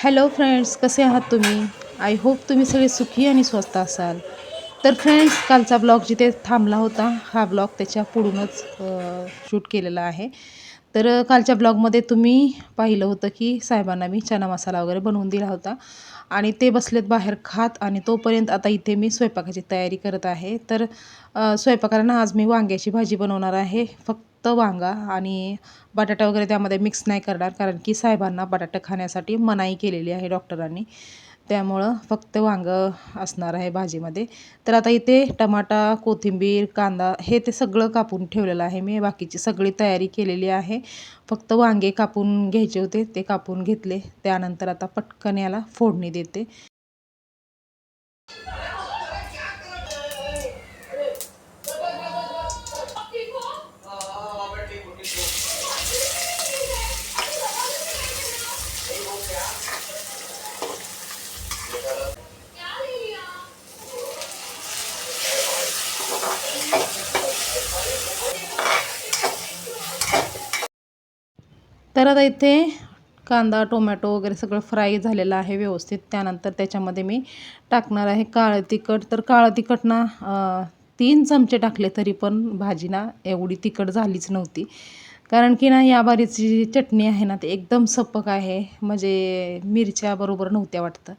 Hello friends, कसे आहात तुम्ही? आय होप तुम्ही सगळे सुखी आणि स्वस्त असाल. तर फ्रेंड्स, कालचा ब्लॉग जिथे थांबला होता, हा ब्लॉग त्याच्या पुढूनच शूट केलेला आहे. तर कालच्या ब्लॉगमध्ये तुम्ही पाहिलं होतं की साहेबांना मी चना मसाला वगैरे बनवून दिला होता आणि ते बसलेत बाहेर खात आणि तोपर्यंत आता इथे मी स्वयंपाकाची तयारी करत आहे. तर स्वयंपाकाला ना आज मी वांग्याची भाजी बनवणार आहे. फक्त वांगा आणि बटाटा वगैरे त्यामध्ये मिक्स नाही करणार, कारण की साहेबांना बटाटा खाण्यासाठी मनाई केलेली आहे डॉक्टरांनी. त्यामुळं फक्त वांगं असणार आहे भाजीमध्ये. तर आता इथे टमाटा, कोथिंबीर, कांदा हे ते सगळं कापून ठेवलेलं आहे मी. बाकीची सगळी तयारी केलेली आहे. फक्त वांगे कापून घ्यायचे होते, ते कापून घेतले. त्यानंतर आता पटकन याला फोडणी देते. तर आता इथे कांदा, टोमॅटो वगैरे सगळं फ्राय झालेलं आहे व्यवस्थित. त्यानंतर त्याच्यामध्ये मी टाकणार आहे काळं तिखट. तर काळं तिखट ना 3 चमचे टाकले तरी पण भाजी ना एवढी तिखट झालीच नव्हती. कारण की ना या बारीची जी चटणी आहे ना, ती एकदम सपक आहे. म्हणजे मिरच्या बरोबर नव्हत्या वाटतं.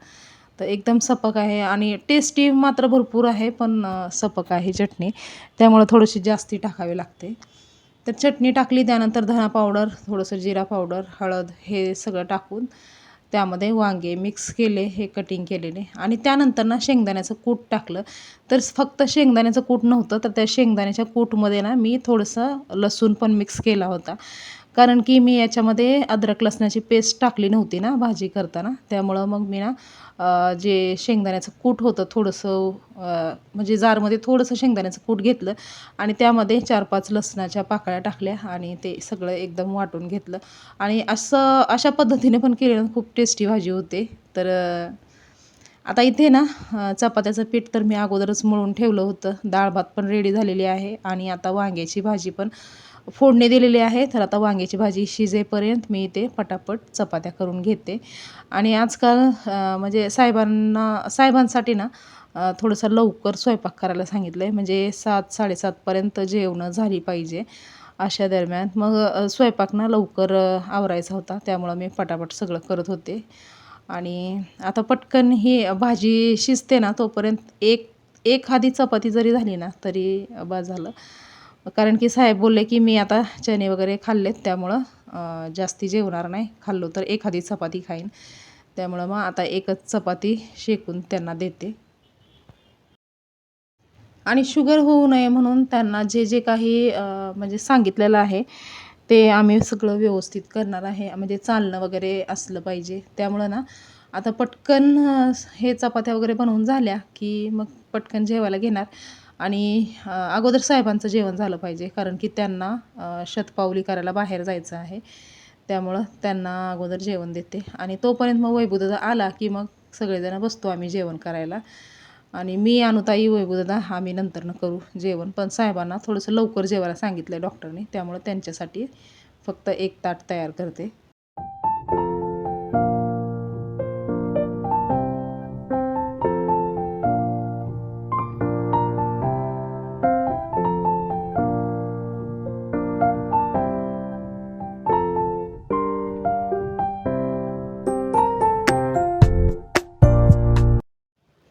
तर एकदम सपक आहे आणि टेस्टी मात्र भरपूर आहे, पण सपक आहे चटणी. त्यामुळं थोडीशी जास्ती टाकावी लागते. तर चटणी टाकली, त्यानंतर धना पावडर, थोडंसं जिरा पावडर, हळद हे सगळं टाकून त्यामध्ये वांगे मिक्स केले, हे कटिंग केलेले आणि त्यानंतर ना शेंगदाण्याचं कूट टाकलं. तर फक्त शेंगदाण्याचं कूट नव्हतं, तर त्या शेंगदाण्याच्या कूटमध्ये ना मी थोडंसं लसूण पण मिक्स केला होता. कारण की मी याच्यामध्ये अद्रक लसणाची पेस्ट टाकली नव्हती ना भाजी करताना. त्यामुळं मग मी ना जे शेंगदाण्याचं कूट होतं थोडंसं म्हणजे जारमध्ये थोडंसं शेंगदाण्याचं कूट घेतलं आणि त्यामध्ये 4-5 लसणाच्या पाकळ्या टाकल्या आणि ते सगळं एकदम वाटून घेतलं आणि अशा पद्धतीने पण केलं खूप टेस्टी भाजी होते. तर आता इथे ना चपात्याचं पीठ तर मी अगोदरच मळून ठेवलं होतं. डाळ भात पण रेडी झालेली आहे आणि आता वांग्याची भाजी पण फोडणी दिलेली आहे. तर आता वांग्याची भाजी शिजेपर्यंत मी इथे पटापट चपात्या करून घेते. आणि आजकाल म्हणजे साहेबांसाठी ना थोडंसं लवकर स्वयंपाक करायला सांगितलं आहे. म्हणजे 7-7:30 पर्यंत जेवणं झाली पाहिजे अशा दरम्यान. मग स्वयंपाक ना लवकर आवरायचा होता, त्यामुळं मी पटापट सगळं करत होते. आणि आता पटकन ही भाजी शिजते ना तोपर्यंत एखादी चपाती जरी झाली ना तरी बस झालं. कारण की साहेब बोलले की मी आता चणे वगैरे खाल्लेत, त्यामुळं जास्ती जेवणार नाही. खाल्लो तर एखादी चपाती खाईन. त्यामुळं मग आता एकच चपाती शेकून त्यांना देते. आणि शुगर होऊ नये म्हणून त्यांना जे जे काही म्हणजे सांगितलेलं आहे ते आम्ही सगळं व्यवस्थित करणार आहे. म्हणजे चालणं वगैरे असलं पाहिजे. त्यामुळं ना आता पटकन हे चपात्या वगैरे बनवून झाल्या की मग पटकन जेवायला घेणार आणि अगोदर साहेबांचं जेवण झालं पाहिजे, कारण की त्यांना शतपावली करायला बाहेर जायचं आहे. त्यामुळं त्यांना अगोदर जेवण देते आणि तोपर्यंत मग वैभवदादा आला की मग सगळेजण बसतो आम्ही जेवण करायला. आणि मी, अनुताई, वैभवदादा आम्ही नंतरनं करू जेवण. पण साहेबांना थोडंसं लवकर जेवायला सांगितलं आहे डॉक्टरने, त्यामुळं त्यांच्यासाठी फक्त एक ताट तयार करते.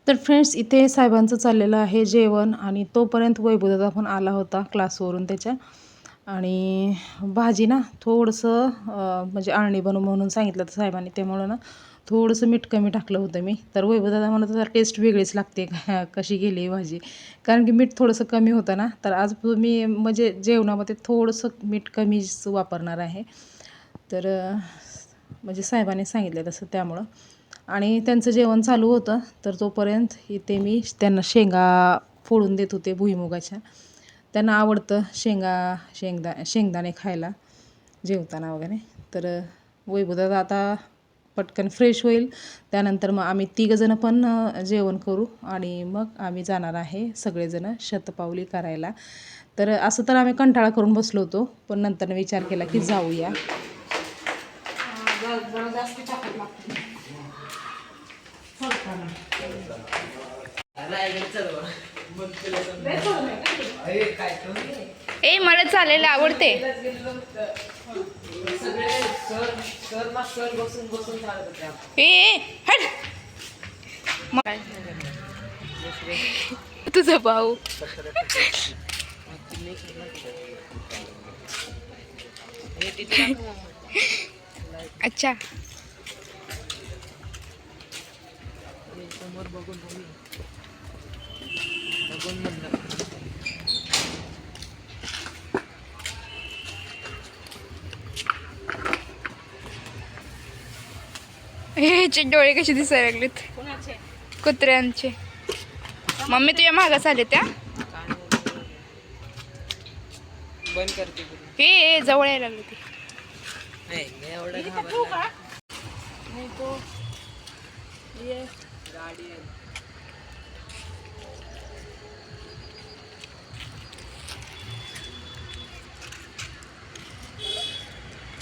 तर फ्रेंड्स, इथे साहेबांचं चाललेलं आहे जेवण आणि तोपर्यंत वैभवदादा पण आला होता क्लासवरून त्याच्या. आणि भाजी ना थोडंसं म्हणजे आळणी बनव म्हणून सांगितलं होतं साहेबांनी, त्यामुळं ना थोडंसं मीठ कमी टाकलं होतं मी. तर वैभवदादा म्हणत होता टेस्ट वेगळीच लागते कशी गेली ही भाजी, कारण की मीठ थोडंसं कमी होतं ना. तर आज मी म्हणजे जेवणामध्ये थोडंसं मीठ कमीच वापरणार आहे. तर म्हणजे साहेबांनी सांगितलं तसं, त्यामुळं. आणि त्यांचं जेवण चालू होतं, तर तोपर्यंत इथे मी त्यांना शेंगा फोडून देत होते भुईमुगाच्या. त्यांना आवडतं शेंगदाणे खायला जेवताना वगैरे. तर वैभवदादा आता पटकन फ्रेश होईल, त्यानंतर मग आम्ही तिघंजणं पण जेवण करू आणि मग आम्ही जाणार आहे सगळेजणं शतपावली करायला. तर असं तर आम्ही कंटाळा करून बसलो होतो, पण नंतर विचार केला की जाऊया. जरा जास्त टाकत लागते. ए मला चालायला आवडते. ए हट. तुझा भाऊ. अच्छा. समोर बघून म्हणलं ह्याचे डोळे कसे दिसायला लागलेत कुत्र्यांचे. मम्मी तुझ्या मागास आले त्या. बंद करते. हे जवळ यायला लागले ते. एवढं नाही तो गाडी आहे.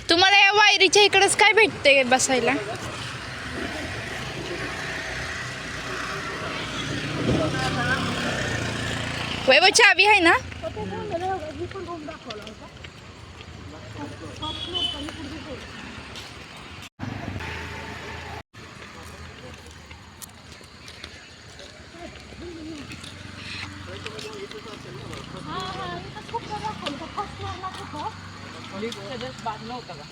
तुम्हाला या वायरीच्या इकडेच काय भेटते बसायला? वैभव चावी आहे ना? बांधलं होतं का?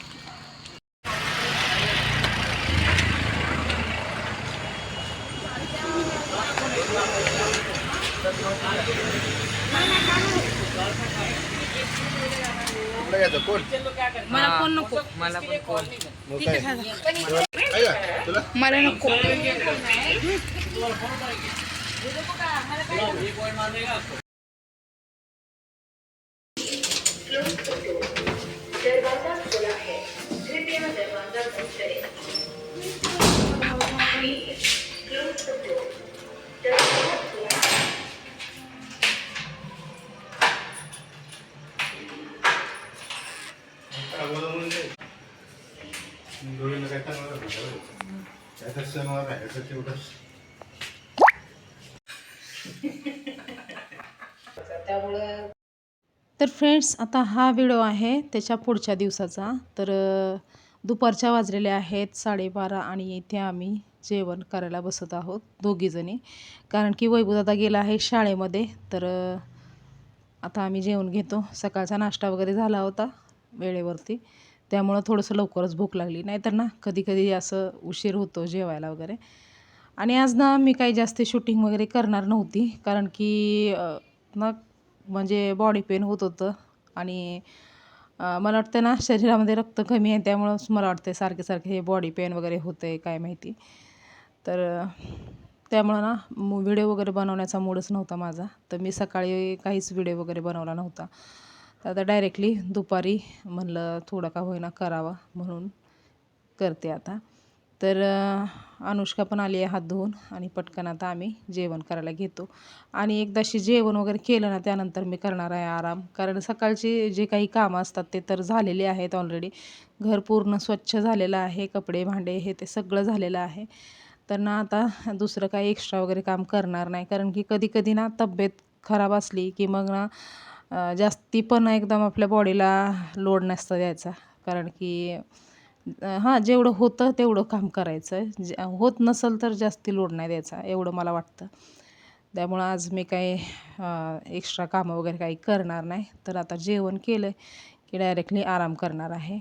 मला कोण नको. मला पण कोण मला नको. तर फ्रेंड्स, आता हा व्हिडिओ आहे त्याच्या पुढच्या दिवसाचा. तर दुपारच्या वाजलेल्या आहेत 12:30 आणि इथे आम्ही जेवण करायला बसत आहोत दोघीजणी. कारण की वैभवदादा गेला आहे शाळेमध्ये. तर आता आम्ही जेवण घेतो. सकाळचा नाश्ता वगैरे झाला होता वेळेवरती, त्यामुळं थोडंसं लवकरच भूक लागली. नाहीतर ना कधी कधी असं उशीर होतो जेवायला वगैरे. आणि आज ना मी काही जास्त शूटिंग वगैरे करणार नव्हती, कारण की ना म्हणजे बॉडी पेन होत होतं. आणि मला वाटतं ना शरीरामध्ये रक्त कमी आहे, त्यामुळंच मला वाटतं सारखे सारखे हे बॉडी पेन वगैरे होतं आहे काय माहिती. तर त्यामुळं ना व्हिडिओ वगैरे बनवण्याचा मूडच नव्हता माझा. तर मी सकाळी काहीच व्हिडिओ वगैरे बनवला नव्हता. तर आता डायरेक्टली दुपारी म्हणलं थोडं का होईना करावा म्हणून करते आता. तर अनुष्का पण आली आहे हात धुवून आणि पटकन आता आम्ही जेवण करायला घेतो. आणि एकदाशी जेवण वगैरे केलं ना त्यानंतर मी करणार आहे आराम. कारण सकाळची जे काही कामं असतात ते तर झालेले आहेत ऑलरेडी. घर पूर्ण स्वच्छ झालेलं आहे, कपडे भांडे हे ते सगळं झालेलं आहे. तर ना आता दुसरं काही एक्स्ट्रा वगैरे काम करणार नाही. कारण की कधी कधी ना तब्येत खराब असली की मग ना जास्ती पण एकदम आपल्या बॉडीला लोड नसतं द्यायचा. कारण की हां, जेवढं होतं तेवढं काम करायचं. होत नसेल तर जास्ती लोड नाही द्यायचा, एवढं मला वाटतं. त्यामुळं आज मी काही एक्स्ट्रा कामं वगैरे काही करणार नाही. तर आता जेवण केलं की डायरेक्टली आराम करणार आहे.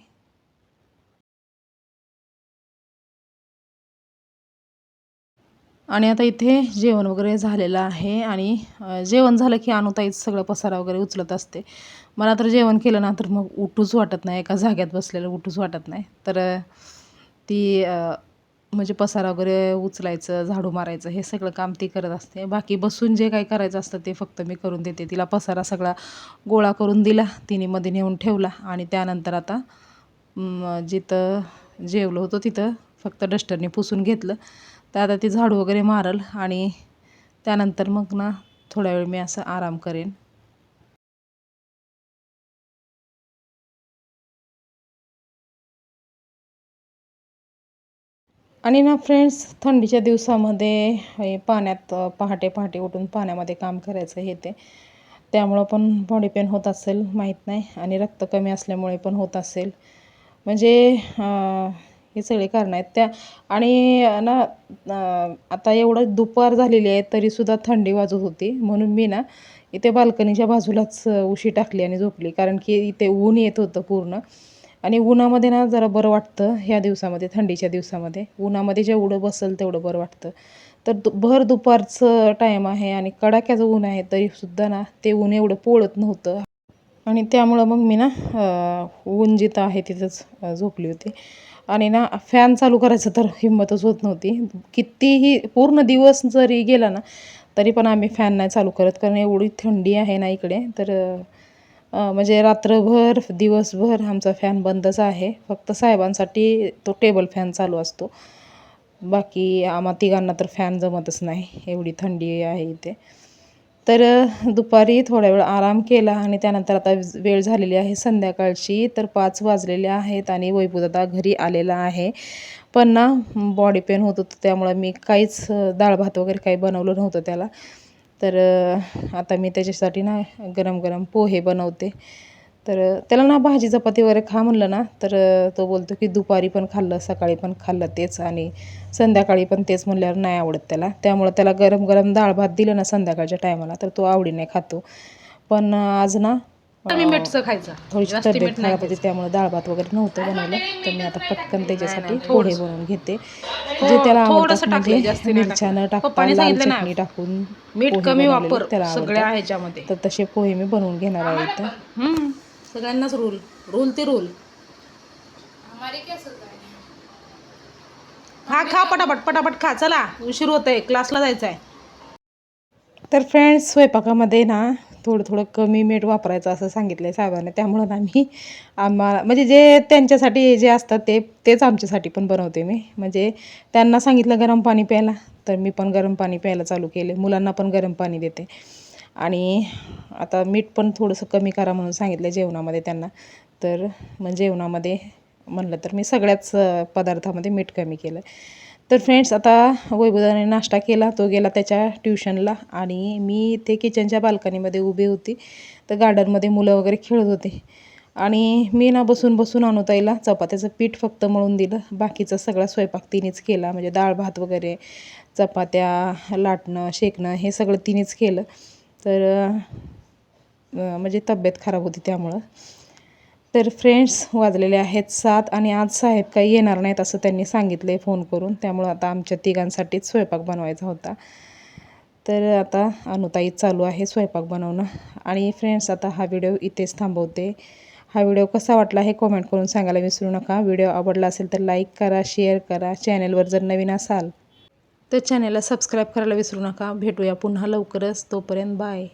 आणि आता इथे जेवण वगैरे झालेलं आहे. आणि जेवण झालं की अनुताईच सगळं पसारा वगैरे उचलत असते. मला तर जेवण केलं ना तर मग उठूच वाटत नाही, एका जाग्यात बसलेलं उठूच वाटत नाही. तर ती म्हणजे पसारा वगैरे उचलायचं, झाडू मारायचं हे सगळं काम ती करत असते. बाकी बसून जे काही करायचं असतं ते फक्त मी करून देते. तिला पसारा सगळा गोळा करून दिला, तिने मध्ये नेऊन ठेवला. आणि त्यानंतर आता जिथं जेवलो होतो तिथं फक्त डस्टरने पुसून घेतलं. तर आता ती झाडू वगैरे मारल आणि त्यानंतर मग ना थोडा वेळ मी असं आराम करेन. आणि ना फ्रेंड्स, थंडीच्या दिवसामध्ये हे पाण्यात पहाटे पहाटे उठून पाण्यामध्ये काम करायचं हे ते, त्यामुळं पण बॉडी पेन होत असेल माहीत नाही, आणि रक्त कमी असल्यामुळे पण होत असेल. म्हणजे हे सगळे कारणं आहेत त्या. आणि ना आता एवढं दुपार झालेली आहे तरीसुद्धा थंडी वाजत होती, म्हणून मी ना इथे बाल्कनीच्या बाजूलाच उशी टाकली आणि झोपली, कारण की इथे ऊन येत होतं पूर्ण. आणि उन्हामध्ये ना जरा बरं वाटतं ह्या दिवसामध्ये, थंडीच्या दिवसामध्ये उन्हामध्ये जेवढं बसेल तेवढं बरं वाटतं. तर भर दुपारचं टाईम आहे आणि कडाक्याचं ऊन आहे, तरीसुद्धा ना ते ऊन एवढं पोळत नव्हतं. आणि त्यामुळं मग मी ना ऊन जिथं आहे तिथंच झोपली होती. आणि ना फॅन चालू करायचं तर हिंमतच होत नव्हती. कितीही पूर्ण दिवस जरी गेला ना तरी पण आम्ही फॅन नाही चालू करत, कारण एवढी थंडी आहे ना इकडे. तर म्हणजे रात्रभर दिवसभर आमचा फॅन बंदच आहे. फक्त साहेबांसाठी तो टेबल फॅन चालू असतो. बाकी आम्हा तिघांना तर फॅन जमतच नाही, एवढी थंडी आहे इथे. तर दुपारी थोडा वेळ आराम केला आणि त्यानंतर आता वेळ झालेली आहे संध्याकाळची. तर 5 वाजलेले आहेत आणि वैभवदादा घरी आलेला आहे. पण ना बॉडी पेन होत होतं, त्यामुळं मी काहीच डाळ भात वगैरे काही बनवलं नव्हतं त्याला. तर आता मी त्याच्यासाठी ना गरम गरम पोहे बनवते. तर त्याला ना भाजी चपाती वगैरे खा म्हणलं ना तर तो बोलतो की दुपारी पण खाल्लं, सकाळी पण खाल्लं तेच, आणि संध्याकाळी पण तेच म्हणल्यावर नाही आवडत त्याला. त्यामुळं त्याला गरम गरम डाळ भात दिलं ना संध्याकाळच्या टायमाला तर तो आवडीने खातो. पण आज ना थोडीशी तब्येत खराब होती, त्यामुळे डाळ भात वगैरे नव्हतं बनवलं. तर मी आता पटकन त्याच्यासाठी पोहे बनवून घेते, जे त्याला आवडतात. म्हणजे मिरच्या न टाकता लाल चटणी टाकून पोहे बनवलेले त्याला आवडतात. तर तसे पोहे मी बनवून घेणार आहे इथं. सगळ्यांनाच रूल ते रूल. खा पटापट पटापट खा, चला उशीर होत आहे, क्लासला जायचं आहे. तर फ्रेंड्स, स्वयंपाकामध्ये ना थोडं थोडं कमी मीठ वापरायचं असं सांगितलं आहे साहेबांनी. त्यामुळं ना मी आम्हाला म्हणजे जे त्यांच्यासाठी जे असतात तेच आमच्यासाठी पण बनवते मी. म्हणजे त्यांना सांगितलं गरम पाणी प्यायला, तर मी पण गरम पाणी प्यायला चालू केले. मुलांना पण गरम पाणी देते. आणि आता मीठ पण थोडंसं कमी करा म्हणून सांगितलं जेवणामध्ये त्यांना. तर मग जेवणामध्ये म्हणलं तर मी सगळ्याच पदार्थामध्ये मीठ कमी केलं. तर फ्रेंड्स, आता वैभवदाने नाश्ता केला, तो गेला त्याच्या ट्युशनला, आणि मी इथे किचनच्या बाल्कनीमध्ये उभी होती. तर गार्डनमध्ये मुलं वगैरे खेळत होते, आणि मी ना बसून बसून अनुताईला चपात्याचं पीठ फक्त मळून दिलं. बाकीचा सगळा स्वयंपाक तिनेच केला, म्हणजे डाळ भात वगैरे, चपात्या लाटणं शेकणं हे सगळं तिनेच केलं. तर म्हणजे तब्येत खराब होती त्यामुळं. तर फ्रेंड्स, वाजलेले आहेत 7 आणि आज साहेब काही येणार नाहीत असं त्यांनी सांगितलं आहे फोन करून. त्यामुळं आता आमच्या तिघांसाठीच स्वयंपाक बनवायचा होता. तर आता अनुताई चालू आहे स्वयंपाक बनवणं. आणि फ्रेंड्स, आता हा व्हिडिओ इथेच थांबवते. हा व्हिडिओ कसा वाटला हे कमेंट करून सांगायला विसरू नका. व्हिडिओ आवडला असेल तर लाईक करा, शेअर करा. चॅनलवर जर नवीन असाल तर चॅनलला सबस्क्राईब करायला विसरू नका. भेटूया पुन्हा लवकरच. तोपर्यंत बाय.